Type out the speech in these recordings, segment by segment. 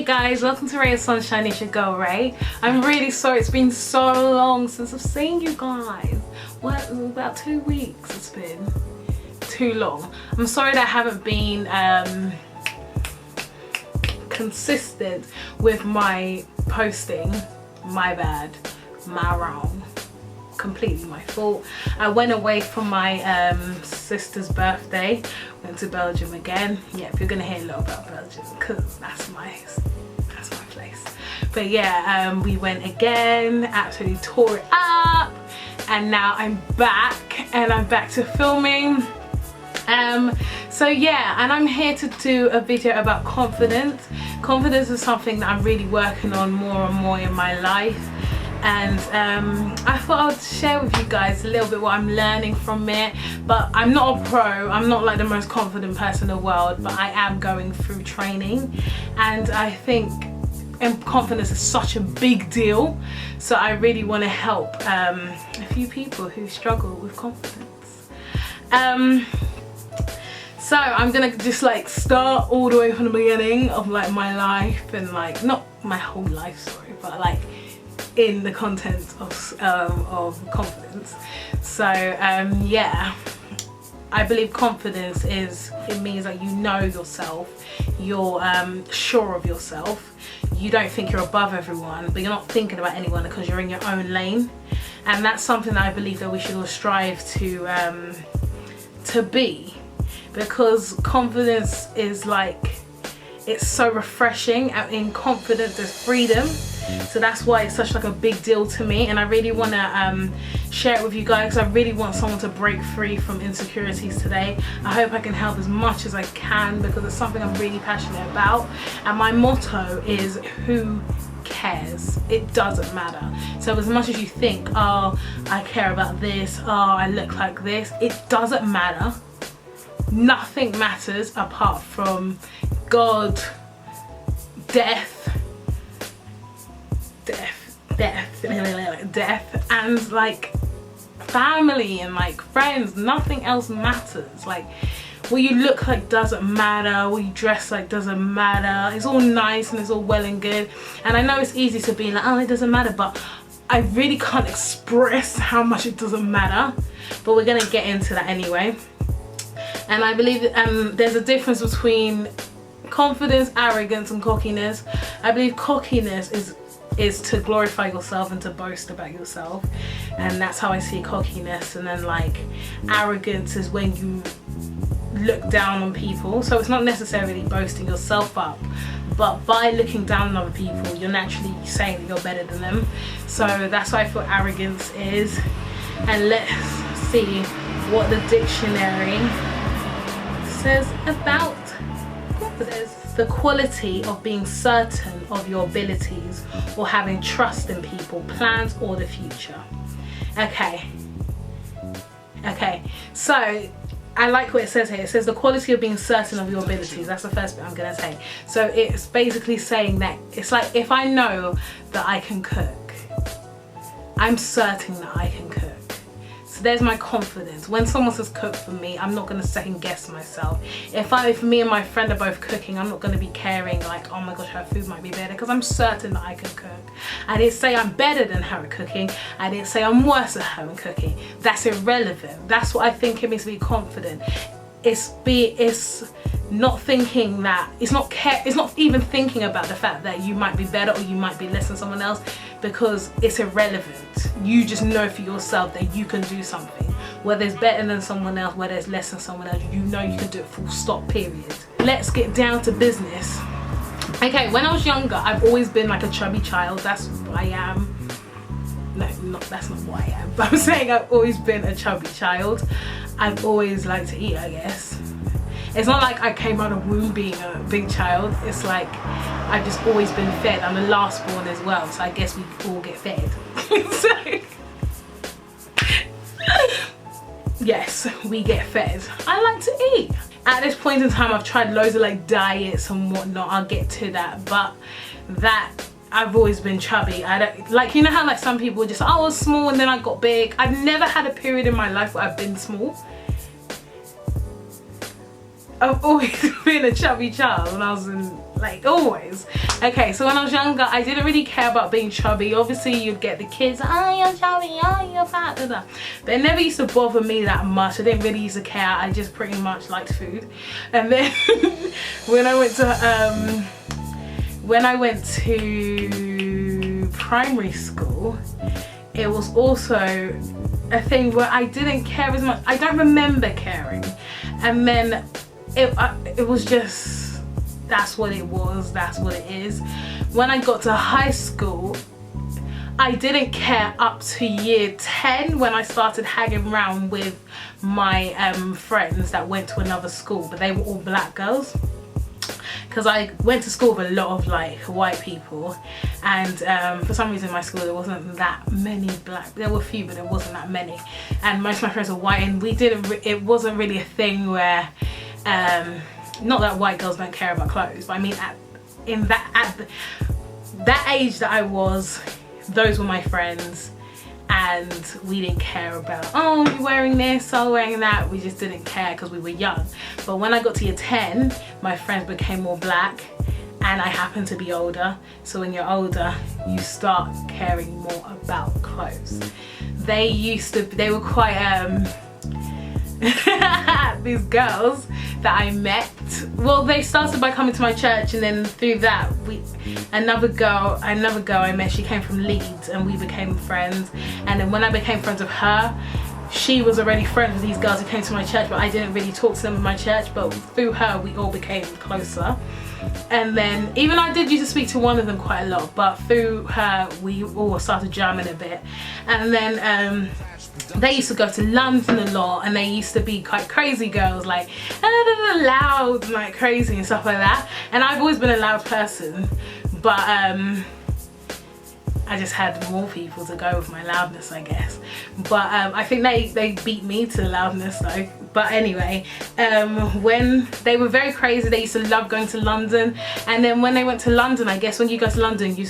guys, welcome to Ray of Sunshine. It's your girl Ray. I'm really sorry, it's been so long since I've seen you guys. What, about 2 weeks it's been. Too long. I'm sorry that I haven't been consistent with my posting. My bad, my wrong, completely my fault. I went away for my sister's birthday, went to Belgium again. Yeah, if you're gonna hear a lot about Belgium, because that's my place. But yeah, we went again, absolutely tore it up, and now I'm back, and I'm back to filming. So yeah, and I'm here to do a video about confidence. Confidence is something that I'm really working on more and more in my life, and I thought I would share with you guys a little bit what I'm learning from it. But I'm not a pro, I'm not like the most confident person in the world, but I am going through training, and I think confidence is such a big deal, so I really want to help a few people who struggle with confidence. So I'm gonna just like start all the way from the beginning of like my life, and like not my whole life story, but like in the content of confidence. So yeah, I believe confidence is, it means that you know yourself, you're sure of yourself, you don't think you're above everyone, but you're not thinking about anyone because you're in your own lane. And that's something that I believe that we should all strive to be, because confidence is like, it's so refreshing, and in confidence there's freedom. So that's why it's such like a big deal to me, and I really want to share it with you guys. I really want someone to break free from insecurities today. I hope I can help as much as I can, because it's something I'm really passionate about, and my motto is who cares? It doesn't matter. So as much as you think, oh, I care about this, oh, I look like this, it doesn't matter. Nothing matters apart from God, death, and like family and like friends. Nothing else matters. Like what you look like doesn't matter, what you dress like doesn't matter. It's all nice and it's all well and good, and I know it's easy to be like, oh, it doesn't matter, but I really can't express how much it doesn't matter. But we're gonna get into that anyway. And I believe that, there's a difference between confidence, arrogance and cockiness. I believe cockiness is to glorify yourself and to boast about yourself, and that's how I see cockiness. And then like arrogance is when you look down on people. So it's not necessarily boasting yourself up, but by looking down on other people, you're naturally saying that you're better than them. So that's what I feel arrogance is. And let's see what the dictionary says about confidence. The quality of being certain of your abilities or having trust in people, plans or the future. Okay, so I like what it says here. It says the quality of being certain of your abilities. That's the first bit I'm gonna say. So it's basically saying that it's like, if I know that I can cook, I'm certain that I can cook. So there's my confidence. When someone says cook for me, I'm not going to second guess myself. If me and my friend are both cooking, I'm not going to be caring like, oh my gosh, her food might be better, because I'm certain that I can cook. I didn't say I'm better than her at cooking. I didn't say I'm worse than her at cooking. That's irrelevant. That's what I think it means to be confident. It's not thinking that, it's not even thinking about the fact that you might be better or you might be less than someone else, because it's irrelevant. You just know for yourself that you can do something, whether it's better than someone else, whether it's less than someone else, you know you can do it, full stop, period. Let's get down to business. Okay, when I was younger, I've always been like a chubby child. That's what I am. No, that's not what I am, but I'm saying I've always been a chubby child. I've always liked to eat, I guess. It's not like I came out of womb being a big child. It's like I've just always been fed. I'm the last born as well, so I guess we all get fed. So, yes, we get fed. I like to eat. At this point in time, I've tried loads of like diets and whatnot. I'll get to that, but that I've always been chubby. I don't like, you know how like some people just, oh, I was small and then I got big. I've never had a period in my life where I've been small. I've always been a chubby child when I was in like always. Okay, so when I was younger, I didn't really care about being chubby. Obviously you'd get the kids, oh you're chubby, oh you're fat, blah, blah. But it never used to bother me that much. I didn't really used to care. I just pretty much liked food. And then when I went to primary school, it was also a thing where I didn't care as much. I don't remember caring, and then it was just, that's what it was, that's what it is. When I got to high school, I didn't care up to year 10 when I started hanging around with my friends that went to another school, but they were all black girls. Because I went to school with a lot of like white people, and for some reason in my school there wasn't that many black, there were a few but there wasn't that many, and most of my friends were white, and we didn't, it wasn't really a thing where, not that white girls don't care about clothes, but I mean at that age that I was, those were my friends, and we didn't care about, oh you're wearing this, oh wearing that. We just didn't care because we were young. But when I got to year 10, my friends became more black, and I happened to be older. So when you're older, you start caring more about clothes. They were quite these girls that I met, well, they started by coming to my church, and then through that another girl I met, she came from Leeds, and we became friends. And then when I became friends with her, she was already friends with these girls who came to my church, but I didn't really talk to them in my church, but through her we all became closer. And then even I did used to speak to one of them quite a lot, but through her we all started jamming a bit. And then they used to go to London a lot, and they used to be quite crazy girls, like loud, like crazy and stuff like that. And I've always been a loud person, but I just had more people to go with my loudness, I guess. But I think they beat me to loudness though. But anyway, when they were very crazy, they used to love going to London. And then when they went to London, I guess when you go to London, you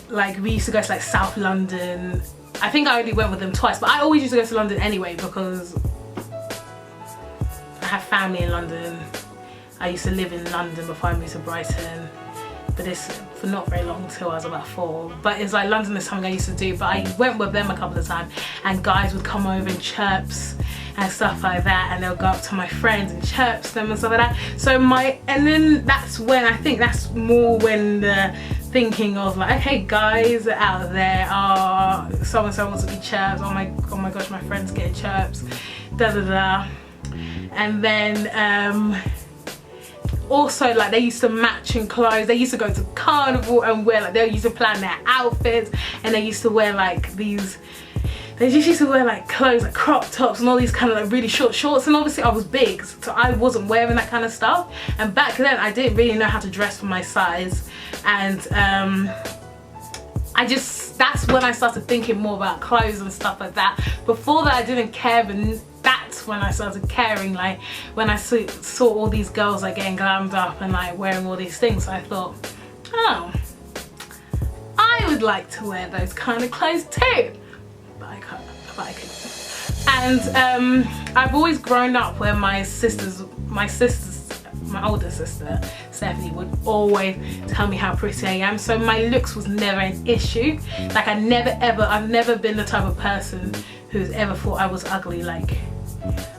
like we used to go to like South London. I think I only went with them twice, but I always used to go to London anyway because I have family in London. I used to live in London before I moved to Brighton, but this for not very long, till I was about 4. But it's like London is something I used to do, but I went with them a couple of times, and guys would come over and chirps and stuff like that, and they'll go up to my friends and chirps them and stuff like that. So and then that's when, I think that's more when the thinking of like, okay, guys are out there, oh, so and so wants to be chirps, oh my gosh, my friend's getting chirps, da da da. And then also like they used to match in clothes. They used to go to carnival and wear, like they used to plan their outfits, and they used to wear like these, they just used to wear like clothes like crop tops and all these kind of like really short shorts. And obviously I was big, so I wasn't wearing that kind of stuff, and back then I didn't really know how to dress for my size. And that's when I started thinking more about clothes and stuff like that. Before that I didn't care, but that's when I started caring, like when I saw all these girls like getting glammed up and like wearing all these things. So I thought, oh, I would like to wear those kind of clothes too, but I can't. And I've always grown up where my older sister Stephanie would always tell me how pretty I am, so my looks was never an issue. Like I've never been the type of person who's ever thought I was ugly. Like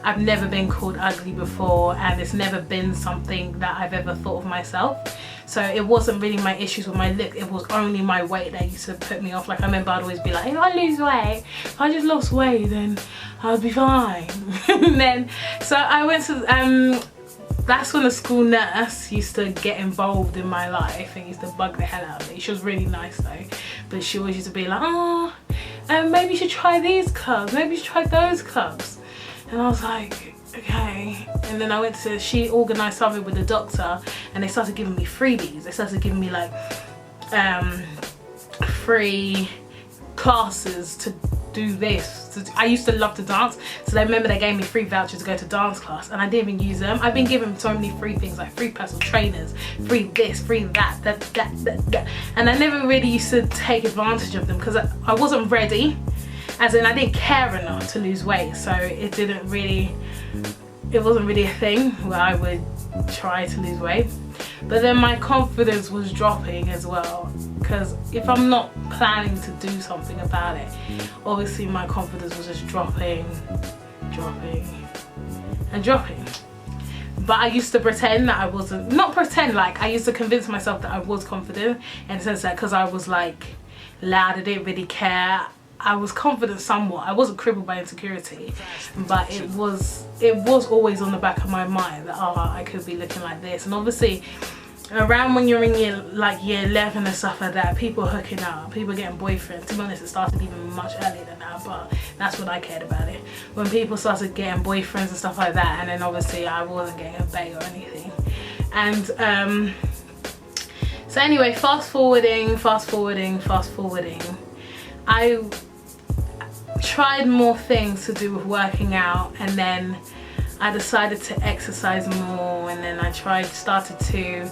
I've never been called ugly before, and it's never been something that I've ever thought of myself. So it wasn't really my issues with my look, it was only my weight that used to put me off. Like I remember I'd always be like, if I lose weight, if I just lost weight, then I'll be fine. And then, so I went to, that's when the school nurse used to get involved in my life and used to bug the hell out of me. She was really nice though, but she always used to be like, oh, maybe you should try these clubs, maybe you should try those clubs. And I was like, okay. And then she organised something with the doctor, and they started giving me freebies. They started giving me like free classes to do this. I used to love to dance, so I remember they gave me free vouchers to go to dance class, and I didn't even use them. I've been given so many free things, like free personal trainers, free this, free that, and I never really used to take advantage of them because I wasn't ready. As in, I didn't care enough to lose weight, so it wasn't really a thing where I would try to lose weight. But then my confidence was dropping as well, because if I'm not planning to do something about it, obviously my confidence was just dropping and dropping. But I used to pretend that I wasn't, not pretend, like I used to convince myself that I was confident, in the sense that because I was like loud, I didn't really care. I was confident somewhat. I wasn't crippled by insecurity, but it was always on the back of my mind that, oh, I could be looking like this. And obviously around when you're in year 11 and stuff like that, people hooking up, people getting boyfriends. To be honest, it started even much earlier than that, but that's when I cared about it. When people started getting boyfriends and stuff like that, and then obviously I wasn't getting a bae or anything. And so anyway, fast forwarding, I tried more things to do with working out, and then I decided to exercise more, and then I started to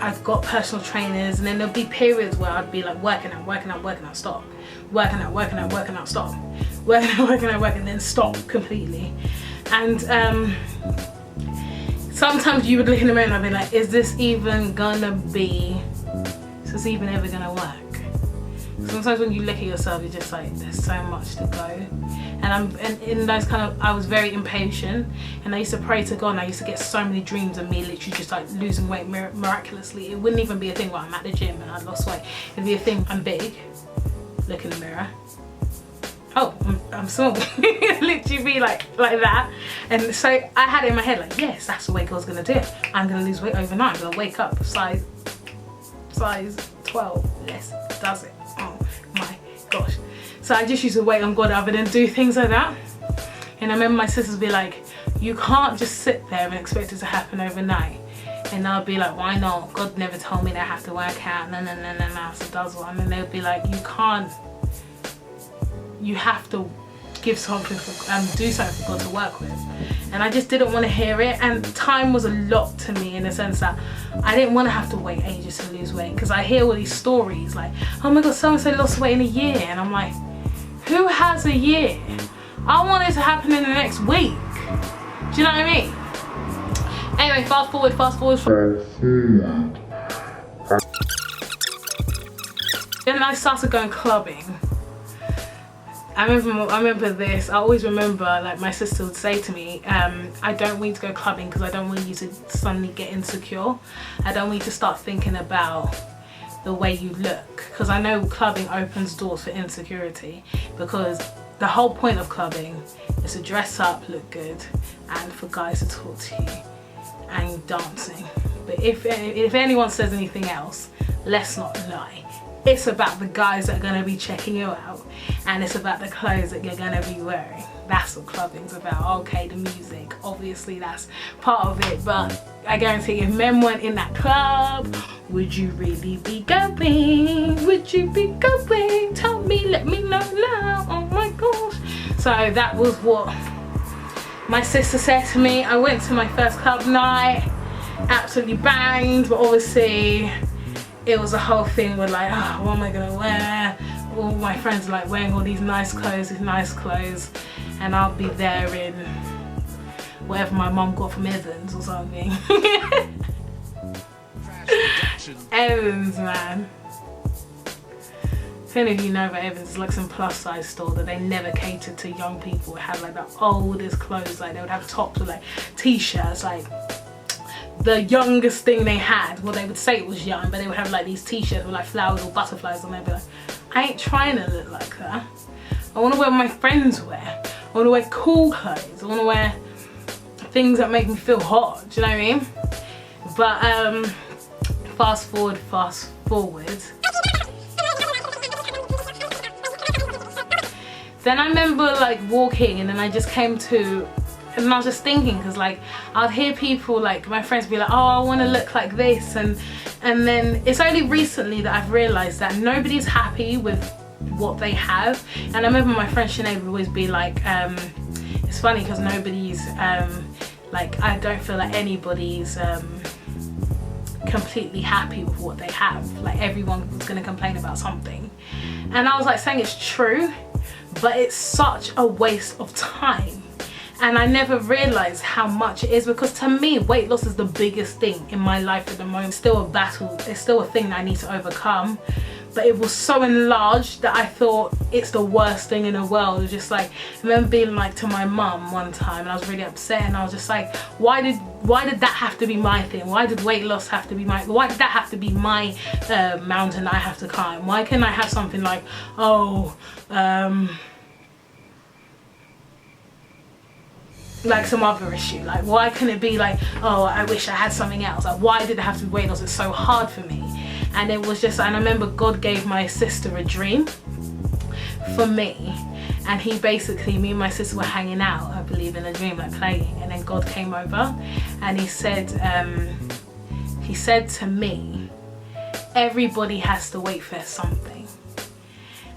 I've got personal trainers, and then there'll be periods where I'd be like working out, stop, working out, stop, working out, and then stop completely. And sometimes you would look in the mirror and I'd be like, is this even ever gonna work? Sometimes when you look at yourself, you're just like, there's so much to go. And in those I was very impatient, and I used to pray to God, and I used to get so many dreams of me literally just like losing weight miraculously. It wouldn't even be a thing where I'm at the gym and I lost weight. It'd be a thing, I'm big, look in the mirror, oh, I'm small. Literally be like that. And so I had it in my head like, yes, that's the way God's gonna do it. I'm gonna lose weight overnight. I'm gonna wake up size 12, yes, does it. Oh my gosh. So I just used to wait on God other than do things like that. And I remember my sisters be like, you can't just sit there and expect it to happen overnight. And I'll be like, why not? God never told me that I have to work out. No, so it does one. And they'll be like, you can't, you have to give something do something for God to work with. And I just didn't want to hear it, and time was a lot to me in the sense that I didn't want to have to wait ages to lose weight, because I hear all these stories like, oh my god, so and so lost weight in a year, and I'm like, who has a year? I want it to happen in the next week. Do you know what I mean? Anyway, fast forward. Then I started going clubbing. I remember this. I always remember, like, my sister would say to me, I don't want you to go clubbing because I don't want you to suddenly get insecure. I don't want you to start thinking about the way you look, because I know clubbing opens doors for insecurity, because the whole point of clubbing is to dress up, look good, and for guys to talk to you and dancing. But if anyone says anything else, let's not lie. It's about the guys that are going to be checking you out, and it's about the clothes that you're going to be wearing. That's what clubbing's about. Okay, the music, obviously that's part of it, but I guarantee if men weren't in that club, would you really be going? Would you be going? Tell me, let me know now. Oh my gosh. So that was what my sister said to me. I went to my first club night, absolutely banged, but obviously it was a whole thing with like, oh, what am I gonna wear? All my friends are like wearing all these nice clothes, and I'll be there in whatever my mum got from Evans or something. Evans, man. If any of you know about Evans, it's like some plus size store that they never catered to young people. It had like the oldest clothes, like they would have tops with like t-shirts, like the youngest thing they had. Well, they would say it was young, but they would have like these t-shirts with like flowers or butterflies on there. Be like, I ain't trying to look like that. I want to wear what my friends wear. I want to wear cool clothes. I want to wear things that make me feel hot. Do you know what I mean? But fast forward. Then I remember like walking, and then I just came to, and I was just thinking, because like I'd hear people, like my friends, be like, oh, I want to look like this, and then it's only recently that I've realised that nobody's happy with what they have. And I remember my friend Sinead would always be like, it's funny because nobody's like, I don't feel like anybody's completely happy with what they have. Like everyone was going to complain about something, and I was like saying it's true, but it's such a waste of time. And I never realized how much it is, because to me weight loss is the biggest thing in my life at the moment. It's still a battle, it's still a thing that I need to overcome, but it was so enlarged that I thought it's the worst thing in the world. It was just like, I remember being like to my mum one time, and I was really upset, and I was just like, why did that have to be my thing? Why did weight loss have to be why did that have to be my mountain that I have to climb? Why can't I have something like, oh, like some other issue? Like, why couldn't it be like, oh, I wish I had something else? Like, why did it have to be weight loss? It's so hard for me. And it was just, and I remember God gave my sister a dream for me, and he basically, me and my sister were hanging out, I believe, in a dream, like playing, and then God came over and he said to me, everybody has to wait for something.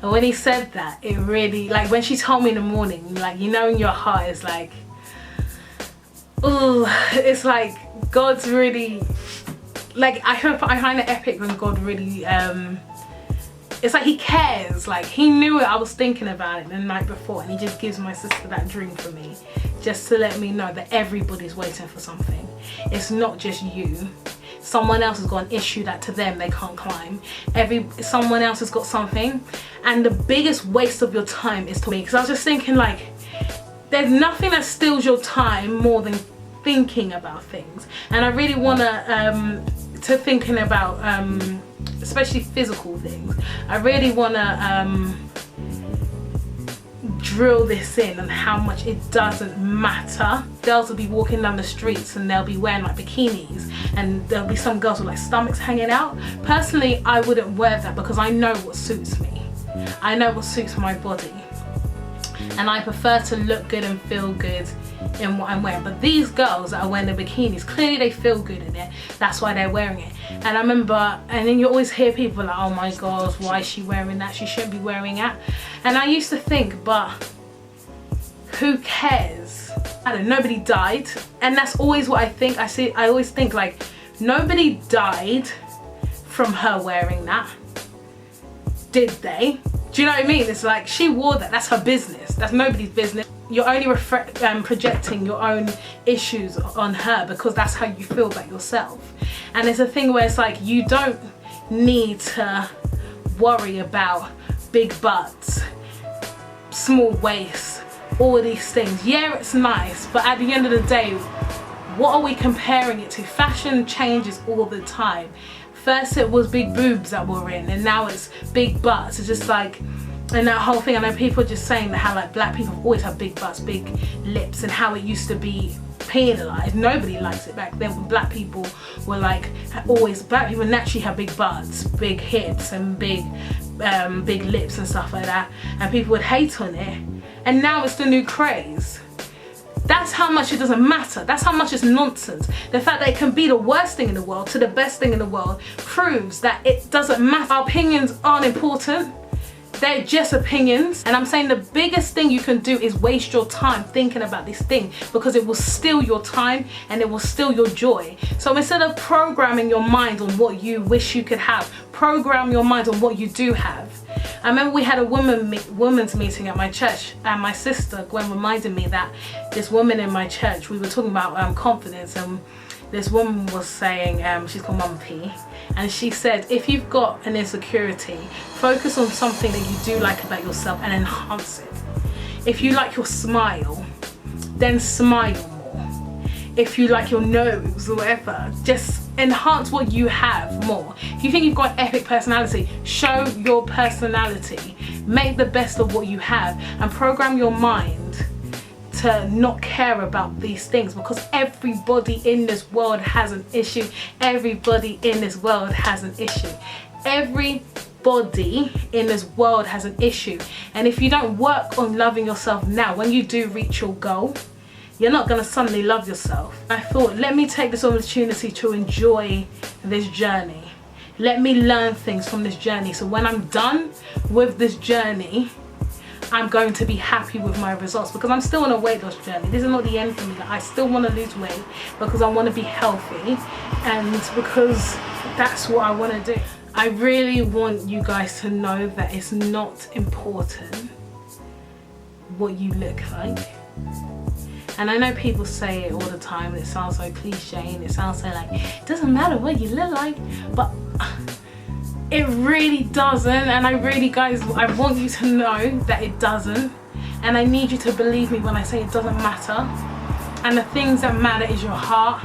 And when he said that, it really, like when she told me in the morning, like, you know, in your heart is like, oh, it's like God's really, like, I find it epic when God really, it's like he cares. Like, he knew it, I was thinking about it the night before, and he just gives my sister that dream for me, just to let me know that everybody's waiting for something. It's not just you. Someone else has got an issue that to them they can't climb. Someone else has got something, and the biggest waste of your time is to me. Because I was just thinking, like, there's nothing that steals your time more than thinking about things. And I really want to thinking about especially physical things. I really want to drill this in on how much it doesn't matter. Girls will be walking down the streets and they'll be wearing like bikinis, and there'll be some girls with like stomachs hanging out. Personally, I wouldn't wear that because I know what suits me. I know what suits my body, and I prefer to look good and feel good in what I'm wearing. But these girls that are wearing the bikinis, clearly they feel good in it, that's why they're wearing it. And I remember, and then you always hear people like, oh my god, why is she wearing that? She shouldn't be wearing that. And I used to think, but who cares? I don't know, nobody died. And that's always what I think. I always think, like, nobody died from her wearing that, did they? Do you know what I mean? It's like, she wore that, that's her business, that's nobody's business. You're only projecting your own issues on her because that's how you feel about yourself. And it's a thing where it's like, you don't need to worry about big butts, small waists, all these things. Yeah, it's nice, but at the end of the day, what are we comparing it to? Fashion changes all the time. First it was big boobs that were in, and now it's big butts. It's just like, and that whole thing. I know people just saying that how like black people always have big butts, big lips, and how it used to be penalized. Nobody likes it back then when black people were like, always, black people naturally have big butts, big hips, and big lips and stuff like that, and people would hate on it. And now it's the new craze. That's how much it doesn't matter. That's how much it's nonsense. The fact that it can be the worst thing in the world to the best thing in the world proves that it doesn't matter. Our opinions aren't important. They're just opinions. And I'm saying the biggest thing you can do is waste your time thinking about this thing, because it will steal your time and it will steal your joy. So instead of programming your mind on what you wish you could have, program your mind on what you do have. I remember we had a women's meeting at my church, and my sister Gwen reminded me that this woman in my church, we were talking about confidence, and this woman was saying, she's called Mum P, and she said, if you've got an insecurity, focus on something that you do like about yourself and enhance it. If you like your smile, then smile more. If you like your nose or whatever, just enhance what you have more. If you think you've got an epic personality, show your personality. Make the best of what you have, and program your mind to not care about these things, because everybody in this world has an issue. Everybody in this world has an issue. Everybody in this world has an issue. And if you don't work on loving yourself now, when you do reach your goal, you're not gonna suddenly love yourself. I thought, let me take this opportunity to enjoy this journey. Let me learn things from this journey, so when I'm done with this journey, I'm going to be happy with my results, because I'm still on a weight loss journey. This is not the end for me. I still want to lose weight because I want to be healthy, and because that's what I want to do. I really want you guys to know that it's not important what you look like. And I know people say it all the time and it sounds so cliche and it sounds so like, it doesn't matter what you look like, but it really doesn't. And I really, guys, I want you to know that it doesn't. And I need you to believe me when I say it doesn't matter. And the things that matter is your heart,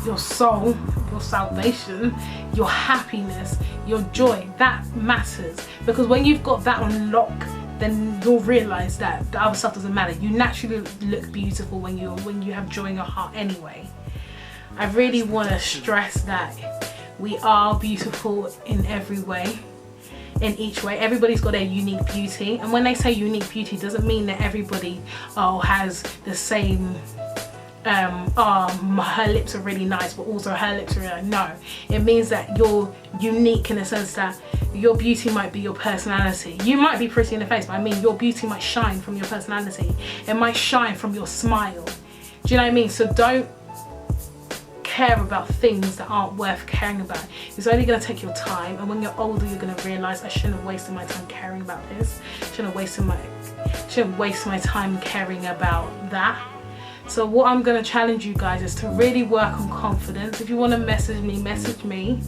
your soul, your salvation, your happiness, your joy. That matters. Because when you've got that on lock, then you'll realize that the other stuff doesn't matter. You naturally look beautiful when you have joy in your heart anyway. I really want to stress that we are beautiful in every way, in each way. Everybody's got their unique beauty, and when they say unique beauty, it doesn't mean that everybody has the same her lips are really nice but also her lips are really no. It means that you're unique in the sense that your beauty might be your personality. You might be pretty in the face, but I mean your beauty might shine from your personality. It might shine from your smile. Do you know what I mean? So don't care about things that aren't worth caring about. It's only going to take your time, and when you're older you're going to realize I shouldn't have wasted my time caring about this. Shouldn't waste my time caring about that. So what I'm going to challenge you guys is to really work on confidence. If you want to message me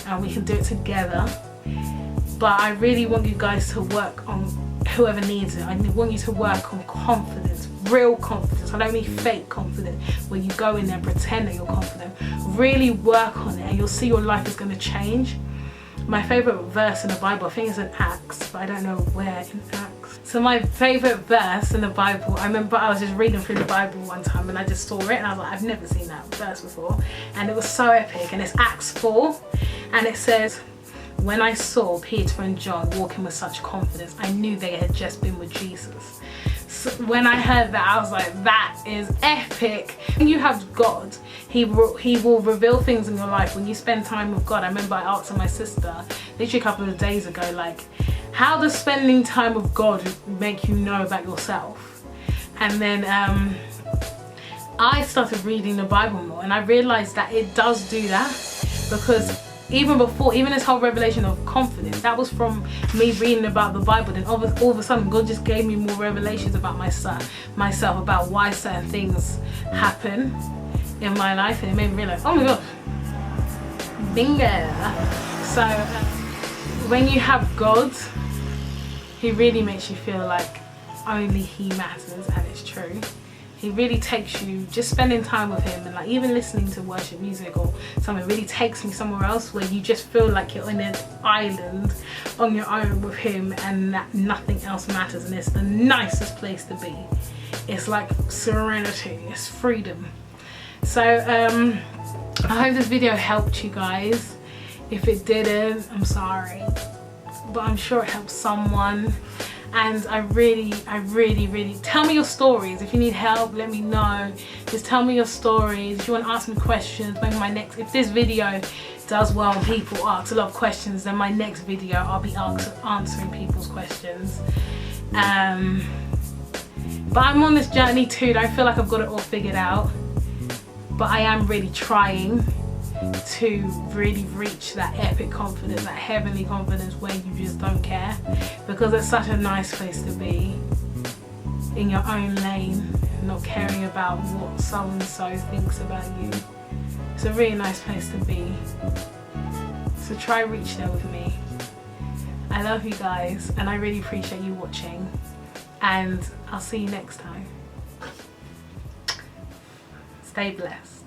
and we can do it together. But I really want you guys to work on, whoever needs it, I want you to work on confidence, real confidence. I don't mean fake confidence where you go in there and pretend that you're confident. Really work on it and you'll see your life is going to change. My favourite verse in the Bible, I think it's in Acts, but I don't know where in Acts. So my favourite verse in the Bible, I remember I was just reading through the Bible one time and I just saw it and I was like, I've never seen that verse before. And it was so epic, and it's Acts 4 and it says, when I saw Peter and John walking with such confidence, I knew they had just been with Jesus. So when I heard that, I was like, that is epic. When you have God, he will reveal things in your life when you spend time with God. I remember I asked my sister literally a couple of days ago, like, how does spending time with God make you know about yourself? And then I started reading the Bible more, and I realized that it does do that, because even this whole revelation of confidence, that was from me reading about the Bible. Then all of a sudden God just gave me more revelations about myself, about why certain things happen in my life, and it made me realize, oh my god, bingo. So when you have God, he really makes you feel like only he matters, and it's true. He really takes you, just spending time with him and like even listening to worship music or something really takes me somewhere else where you just feel like you're in an island on your own with him and that nothing else matters, and it's the nicest place to be. It's like serenity, it's freedom. So I hope this video helped you guys. If it didn't, I'm sorry, but I'm sure it helped someone. And I really, tell me your stories. If you need help, let me know. Just tell me your stories. If you want to ask me questions, maybe if this video does well and people ask a lot of questions, then my next video I'll be answering people's questions. But I'm on this journey too. Don't feel like I've got it all figured out. But I am really trying to really reach that epic confidence, that heavenly confidence where you just don't care, because it's such a nice place to be, in your own lane, not caring about what so and so thinks about you. It's a really nice place to be. So try reach there with me. I love you guys and I really appreciate you watching, and I'll see you next time. Stay blessed.